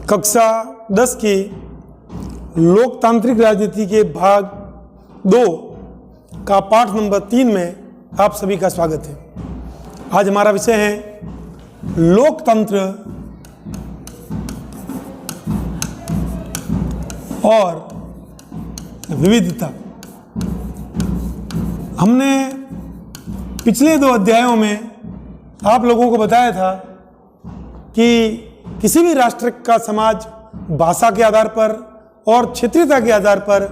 कक्षा 10 की लोकतांत्रिक राजनीति के भाग 2 का पाठ नंबर 3 में आप सभी का स्वागत है। आज हमारा विषय है लोकतंत्र और विविधता। हमने पिछले 2 अध्यायों में आप लोगों को बताया था कि किसी भी राष्ट्र का समाज भाषा के आधार पर और क्षेत्रीयता के आधार पर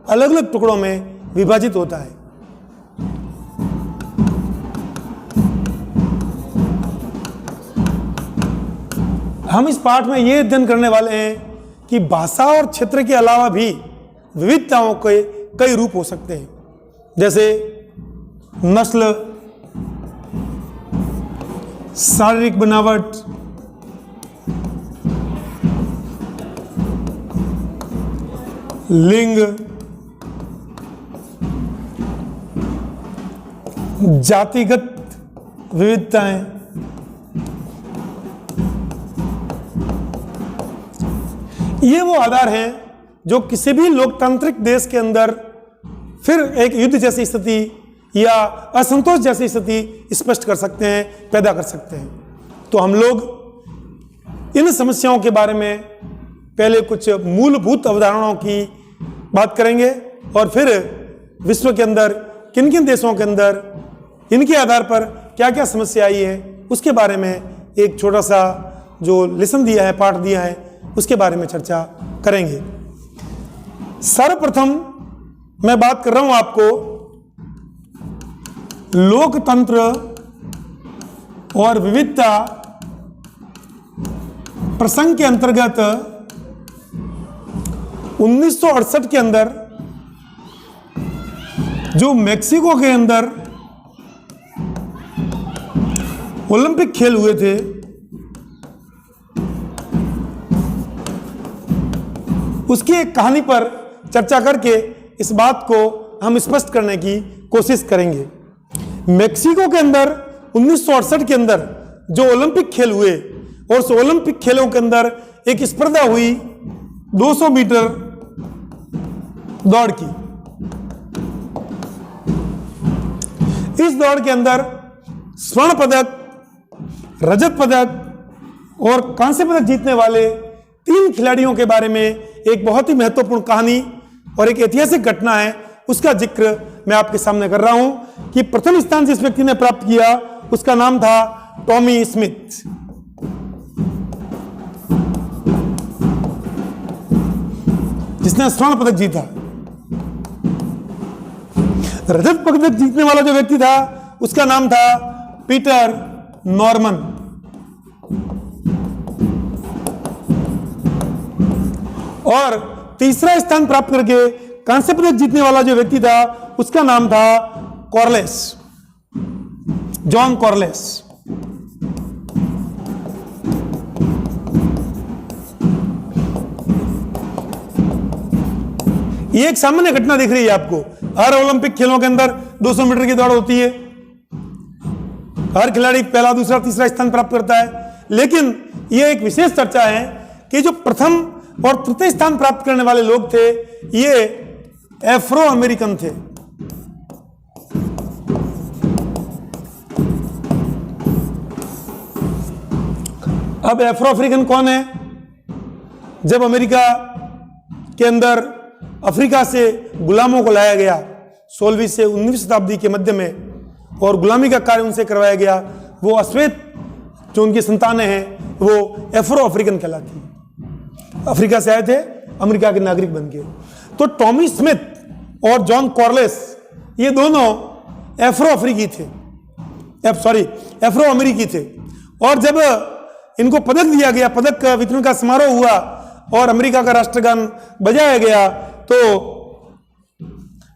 अलग अलग टुकड़ों में विभाजित होता है। हम इस पाठ में यह अध्ययन करने वाले हैं कि भाषा और क्षेत्र के अलावा भी विविधताओं के कई रूप हो सकते हैं, जैसे नस्ल, शारीरिक बनावट, लिंग, जातिगत विविधताएं, ये वो आधार हैं जो किसी भी लोकतांत्रिक देश के अंदर फिर एक युद्ध जैसी स्थिति या असंतोष जैसी स्थिति स्पष्ट कर सकते हैं, पैदा कर सकते हैं। तो हम लोग इन समस्याओं के बारे में पहले कुछ मूलभूत अवधारणाओं की बात करेंगे और फिर विश्व के अंदर किन किन देशों के अंदर इनके आधार पर क्या क्या समस्या आई है उसके बारे में एक छोटा सा जो लेसन दिया है, पाठ दिया है, उसके बारे में चर्चा करेंगे। सर्वप्रथम मैं बात कर रहा हूं आपको लोकतंत्र और विविधता प्रसंग के अंतर्गत 1968 के अंदर जो मेक्सिको के अंदर ओलंपिक खेल हुए थे, उसकी एक कहानी पर चर्चा करके इस बात को हम स्पष्ट करने की कोशिश करेंगे। मेक्सिको के अंदर 1968 के अंदर जो ओलंपिक खेल हुए और उस ओलंपिक खेलों के अंदर एक स्पर्धा हुई 200 मीटर दौड़ की। इस दौड़ के अंदर स्वर्ण पदक, रजत पदक और कांस्य पदक जीतने वाले 3 खिलाड़ियों के बारे में एक बहुत ही महत्वपूर्ण कहानी और एक ऐतिहासिक घटना है, उसका जिक्र मैं आपके सामने कर रहा हूं कि प्रथम स्थान जिस व्यक्ति ने प्राप्त किया उसका नाम था टॉमी स्मिथ। जिसने स्वर्ण पदक जीता। रजत पदक जीतने वाला जो व्यक्ति था उसका नाम था पीटर नॉर्मन। और तीसरा स्थान प्राप्त करके कांस्य पदक जीतने वाला जो व्यक्ति था उसका नाम था कॉर्लेस, जॉन कॉर्लेस। ये एक सामान्य घटना दिख रही है आपको। हर ओलंपिक खेलों के अंदर 200 मीटर की दौड़ होती है, हर खिलाड़ी पहला, दूसरा, तीसरा स्थान प्राप्त करता है। लेकिन यह एक विशेष चर्चा है कि जो प्रथम और तृतीय स्थान प्राप्त करने वाले लोग थे ये अफ्रो अमेरिकन थे। अब अफ्रो अफ्रीकन कौन है? जब अमेरिका के अंदर अफ्रीका से गुलामों को लाया गया 16वीं से 19वीं शताब्दी के मध्य में और गुलामी का कार्य उनसे करवाया गया, वो अश्वेत जो उनकी संतानें हैं वो अफ्रो अफ्रीकन कहलाती है। अफ्रीका से आए थे, अमेरिका के नागरिक बन गए। तो टॉमी स्मिथ और जॉन कॉर्लेस ये दोनों अफ्रो अफ्रीकी थे, अफ्रो अमेरिकी थे। और जब इनको पदक दिया गया, पदक वितरण का समारोह हुआ और अमेरिका का राष्ट्रगान बजाया गया, तो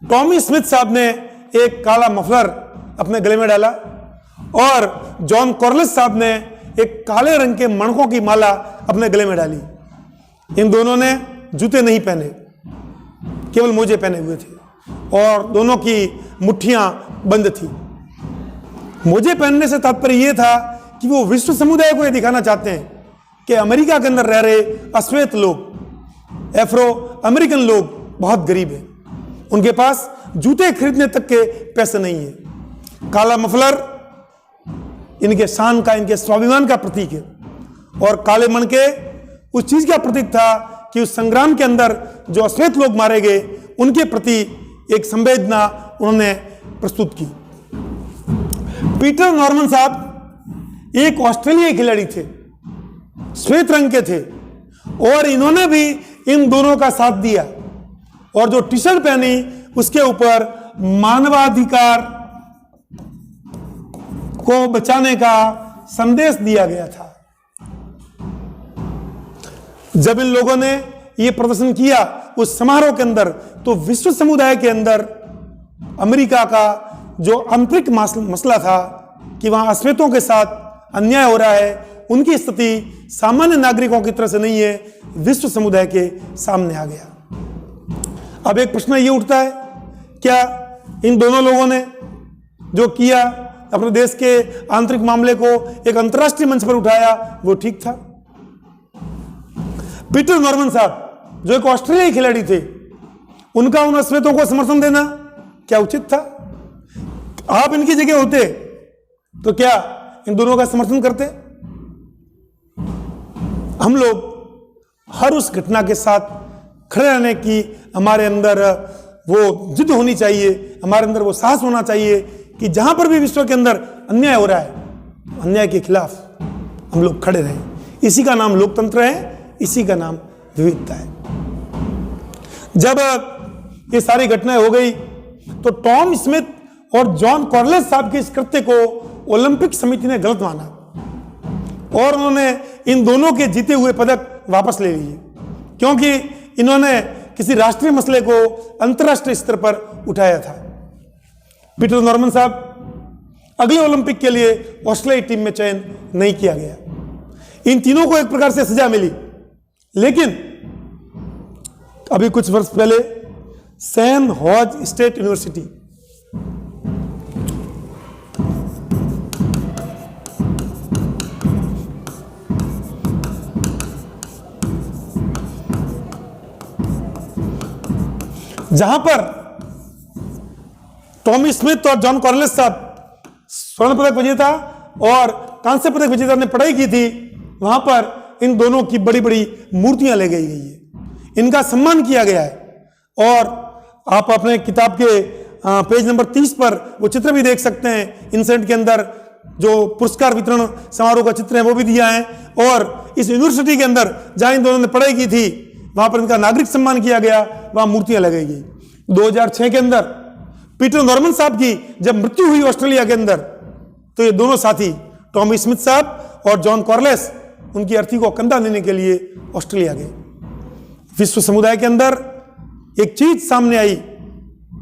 टॉमी स्मिथ साहब ने एक काला मफलर अपने गले में डाला और जॉन कॉर्लेस साहब ने एक काले रंग के मणकों की माला अपने गले में डाली। इन दोनों ने जूते नहीं पहने, केवल मोजे पहने हुए थे और दोनों की मुट्ठियां बंद थी। मोजे पहनने से तात्पर्य यह था कि वो विश्व समुदाय को यह दिखाना चाहते हैं कि अमेरिका के अंदर रह रहे अश्वेत लोग, एफ्रो अमेरिकन लोग बहुत गरीब हैं, उनके पास जूते खरीदने तक के पैसे नहीं है। काला मफलर इनके शान का, इनके स्वाभिमान का प्रतीक है, और काले मन के उस चीज का प्रतीक था कि उस संग्राम के अंदर जो अश्वेत लोग मारे गए उनके प्रति एक संवेदना उन्होंने प्रस्तुत की। पीटर नॉर्मन साहब एक ऑस्ट्रेलियाई खिलाड़ी थे, श्वेत रंग के थे, और इन्होंने भी इन दोनों का साथ दिया, और जो टी शर्ट पहनी उसके ऊपर मानवाधिकार को बचाने का संदेश दिया गया था। जब इन लोगों ने यह प्रदर्शन किया उस समारोह के अंदर, तो विश्व समुदाय के अंदर अमेरिका का जो आंतरिक मसला था कि वहां अश्वेतों के साथ अन्याय हो रहा है, उनकी स्थिति सामान्य नागरिकों की तरह से नहीं है, विश्व समुदाय के सामने आ गया। अब एक प्रश्न ये उठता है, क्या इन दोनों लोगों ने जो किया, अपने देश के आंतरिक मामले को एक अंतर्राष्ट्रीय मंच पर उठाया, वो ठीक था? पीटर नॉर्मन साहब जो एक ऑस्ट्रेलियाई खिलाड़ी थे, उनका उन अश्वेतों को समर्थन देना क्या उचित था? आप इनकी जगह होते तो क्या इन दोनों का समर्थन करते? हम लोग हर उस घटना के साथ खड़े रहने की हमारे अंदर वो जिद होनी चाहिए, हमारे अंदर वो साहस होना चाहिए कि जहां पर भी विश्व के अंदर अन्याय हो रहा है, अन्याय के खिलाफ हम लोग खड़े रहें। इसी का नाम लोकतंत्र है, इसी का नाम विविधता है। जब ये सारी घटनाएं हो गई तो टॉम स्मिथ और जॉन कॉर्लेस साहब के इस कृत्य को ओलंपिक समिति ने गलत माना, और उन्होंने इन दोनों के जीते हुए पदक वापस ले लिए, क्योंकि इन्होंने किसी राष्ट्रीय मसले को अंतर्राष्ट्रीय स्तर पर उठाया था। पीटर नॉर्मन साहब अगले ओलंपिक के लिए ऑस्ट्रेलियाई टीम में चयन नहीं किया गया। इन तीनों को एक प्रकार से सजा मिली, लेकिन अभी कुछ वर्ष पहले सैम हॉज स्टेट यूनिवर्सिटी जहां पर टॉमी स्मिथ और जॉन कॉर्लेस साहब स्वर्ण पदक विजेता और कांस्य पदक विजेता ने पढ़ाई की थी, वहां पर इन दोनों की बड़ी बड़ी मूर्तियां ले गई है, इनका सम्मान किया गया है। और आप अपने किताब के पेज नंबर 30 पर वो चित्र भी देख सकते हैं। इंसेंट के अंदर जो पुरस्कार वितरण समारोह का चित्र है वो भी दिया है, और इस यूनिवर्सिटी के अंदर जहां इन दोनों ने पढ़ाई की थी वहां पर इनका नागरिक सम्मान किया गया, वहां मूर्तियां लगाई गई। 2006 के अंदर पीटर नॉर्मन साहब की जब मृत्यु हुई ऑस्ट्रेलिया के अंदर, तो ये दोनों साथी टॉमी स्मिथ साहब और जॉन कॉर्लेस उनकी अर्थी को कंधा देने के लिए ऑस्ट्रेलिया गए। विश्व समुदाय के अंदर एक चीज सामने आई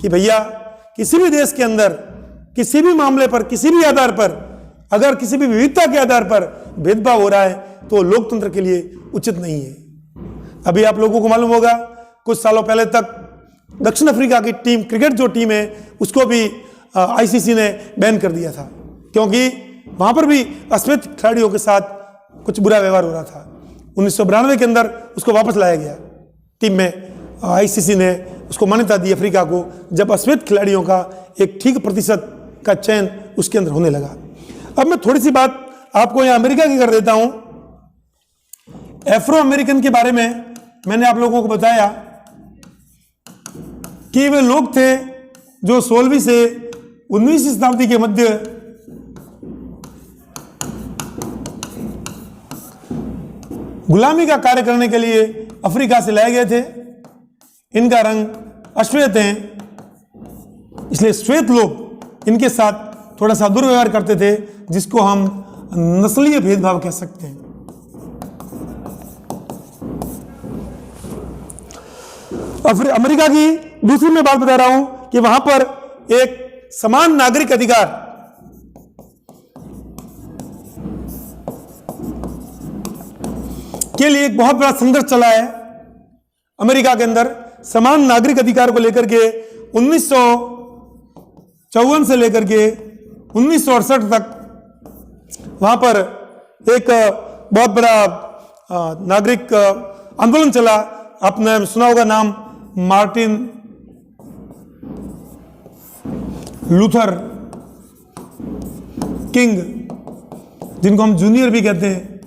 कि भैया किसी भी देश के अंदर किसी भी मामले पर, किसी भी आधार पर, अगर किसी भी विविधता के आधार पर भेदभाव हो रहा है तो लोकतंत्र के लिए उचित नहीं है। अभी आप लोगों को मालूम होगा, कुछ सालों पहले तक दक्षिण अफ्रीका की टीम, क्रिकेट जो टीम है, उसको भी आईसीसी ने बैन कर दिया था, क्योंकि वहां पर भी अश्वेत खिलाड़ियों के साथ कुछ बुरा व्यवहार हो रहा था। 1992 के अंदर उसको वापस लाया गया टीम में। आईसीसी ने उसको मान्यता दी अफ्रीका को, जब अश्वेत खिलाड़ियों का एक ठीक प्रतिशत का चयन उसके अंदर होने लगा। अब मैं थोड़ी सी बात आपको यहाँ अमेरिका की कर देता हूं। एफ्रो अमेरिकन के बारे में मैंने आप लोगों को बताया कि वे लोग थे जो 16वीं से 19वीं शताब्दी के मध्य गुलामी का कार्य करने के लिए अफ्रीका से लाए गए थे। इनका रंग अश्वेत है, इसलिए श्वेत लोग इनके साथ थोड़ा सा दुर्व्यवहार करते थे, जिसको हम नस्लीय भेदभाव कह सकते हैं। अमेरिका की दूसरी मैं बात बता रहा हूं कि वहां पर एक समान नागरिक अधिकार के लिए एक बहुत बड़ा संघर्ष चला है अमेरिका के अंदर। समान नागरिक अधिकार को लेकर के 1954 से लेकर के 1968 तक वहां पर एक बहुत बड़ा नागरिक आंदोलन चला, आपने सुना होगा नाम मार्टिन लूथर किंग, जिनको हम जूनियर भी कहते हैं।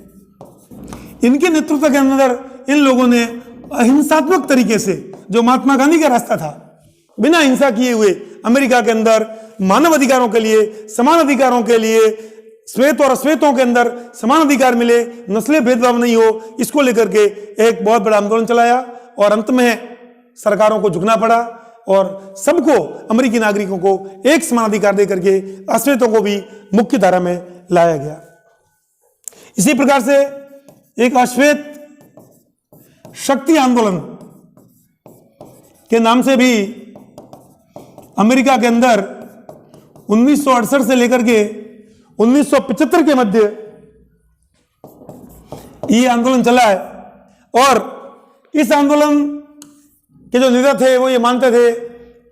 इनके नेतृत्व के अंदर इन लोगों ने अहिंसात्मक तरीके से, जो महात्मा गांधी का रास्ता था, बिना हिंसा किए हुए अमेरिका के अंदर मानव अधिकारों के लिए, समान अधिकारों के लिए, श्वेत और अश्वेतों के अंदर समान अधिकार मिले, नस्लीय भेदभाव नहीं हो, इसको लेकर के एक बहुत बड़ा आंदोलन चलाया और अंत में सरकारों को झुकना पड़ा और सबको, अमेरिकी नागरिकों को एक समान अधिकार देकर के अश्वेतों को भी मुख्य धारा में लाया गया। इसी प्रकार से एक अश्वेत शक्ति आंदोलन के नाम से भी अमेरिका के अंदर 1968 से लेकर के 1975 के मध्य ये आंदोलन चला है। और इस आंदोलन के जो नेता थे वो ये मानते थे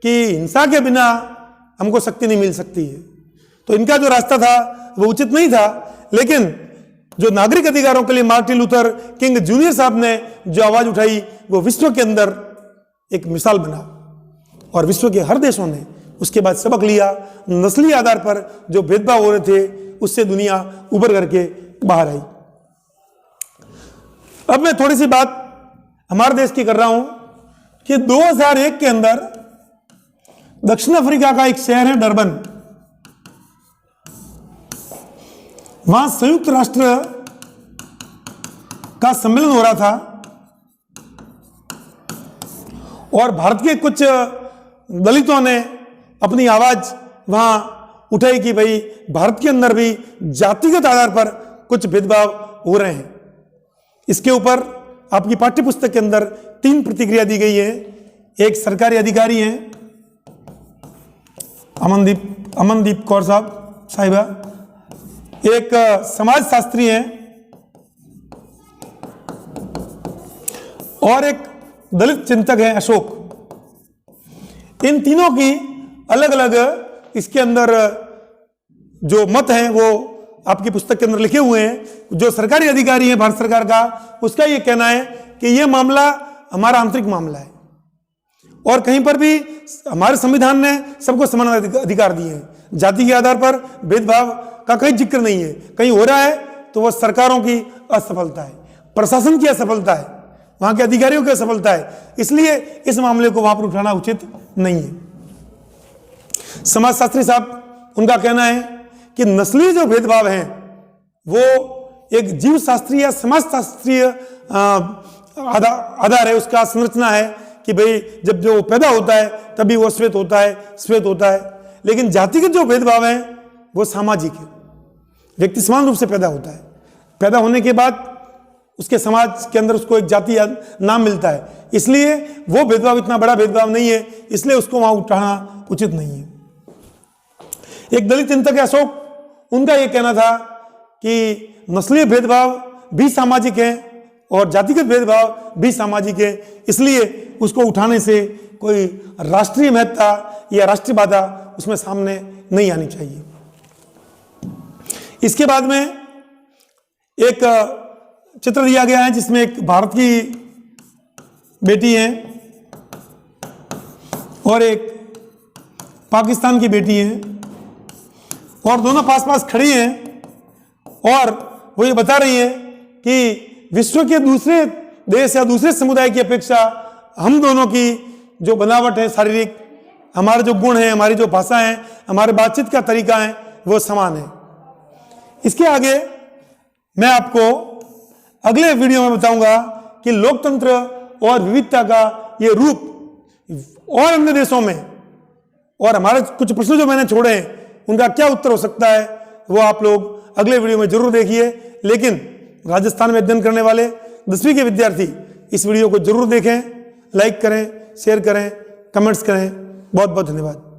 कि हिंसा के बिना हमको शक्ति नहीं मिल सकती है, तो इनका जो रास्ता था वो उचित नहीं था। लेकिन जो नागरिक अधिकारों के लिए मार्टिन लूथर किंग जूनियर साहब ने जो आवाज उठाई, वो विश्व के अंदर एक मिसाल बना और विश्व के हर देशों ने उसके बाद सबक लिया। नस्लीय आधार पर जो भेदभाव हो रहे थे उससे दुनिया उभर करके बाहर आई। अब मैं थोड़ी सी बात हमारे देश की कर रहा हूं कि 2001 के अंदर दक्षिण अफ्रीका का एक शहर है डरबन, वहां संयुक्त राष्ट्र का सम्मेलन हो रहा था और भारत के कुछ दलितों ने अपनी आवाज वहां उठाई कि भाई भारत के अंदर भी जातिगत आधार पर कुछ भेदभाव हो रहे हैं। इसके ऊपर आपकी पाठ्यपुस्तक के अंदर 3 प्रतिक्रिया दी गई है। एक सरकारी अधिकारी हैं अमनदीप कौर साहिबा, एक समाजशास्त्री हैं और एक दलित चिंतक हैं अशोक। इन तीनों की अलग अलग इसके अंदर जो मत हैं वो आपकी पुस्तक के अंदर लिखे हुए हैं। जो सरकारी अधिकारी है भारत सरकार का, उसका ये कहना है कि ये मामला हमारा आंतरिक मामला है और कहीं पर भी हमारे संविधान ने सबको समान अधिकार दिए हैं। जाति के आधार पर भेदभाव का कहीं जिक्र नहीं है। कहीं हो रहा है तो वह सरकारों की असफलता है, प्रशासन की असफलता है, वहां के अधिकारियों की असफलता है। इसलिए इस मामले को वहां पर उठाना उचित नहीं है। समाजशास्त्री साहब, उनका कहना है कि नस्लीय जो भेदभाव हैं वो एक जीव शास्त्रीय या समाजशास्त्रीय आधार है, उसका संरचना है कि भाई जब जो पैदा होता है तभी वो श्वेत होता है। लेकिन जातिगत जो भेदभाव है वो सामाजिक है। व्यक्ति समान रूप से पैदा होता है, पैदा होने के बाद उसके समाज के अंदर उसको एक जाति नाम मिलता है, इसलिए वो भेदभाव इतना बड़ा भेदभाव नहीं है, इसलिए उसको वहां उठाना उचित नहीं है। एक दलित चिंतक अशोक, उनका यह कहना था कि नस्लीय भेदभाव भी सामाजिक है और जातिगत भेदभाव भी सामाजिक है, इसलिए उसको उठाने से कोई राष्ट्रीय महत्ता या राष्ट्रीय बाधा उसमें सामने नहीं आनी चाहिए। इसके बाद में एक चित्र दिया गया है जिसमें एक भारत की बेटी है और एक पाकिस्तान की बेटी है और दोनों पास पास खड़ी हैं और वो ये बता रही है कि विश्व के दूसरे देश या दूसरे समुदाय की अपेक्षा हम दोनों की जो बनावट है, शारीरिक, हमारे जो गुण हैं, हमारी जो भाषा है, हमारे बातचीत का तरीका है, वो समान है। इसके आगे मैं आपको अगले वीडियो में बताऊंगा कि लोकतंत्र और विविधता का ये रूप और अन्य देशों में, और हमारे कुछ प्रश्न जो मैंने छोड़े हैं उनका क्या उत्तर हो सकता है, वो आप लोग अगले वीडियो में जरूर देखिए। लेकिन राजस्थान में अध्ययन करने वाले 10वीं के विद्यार्थी इस वीडियो को जरूर देखें, लाइक करें, शेयर करें, कमेंट्स करें। बहुत बहुत धन्यवाद।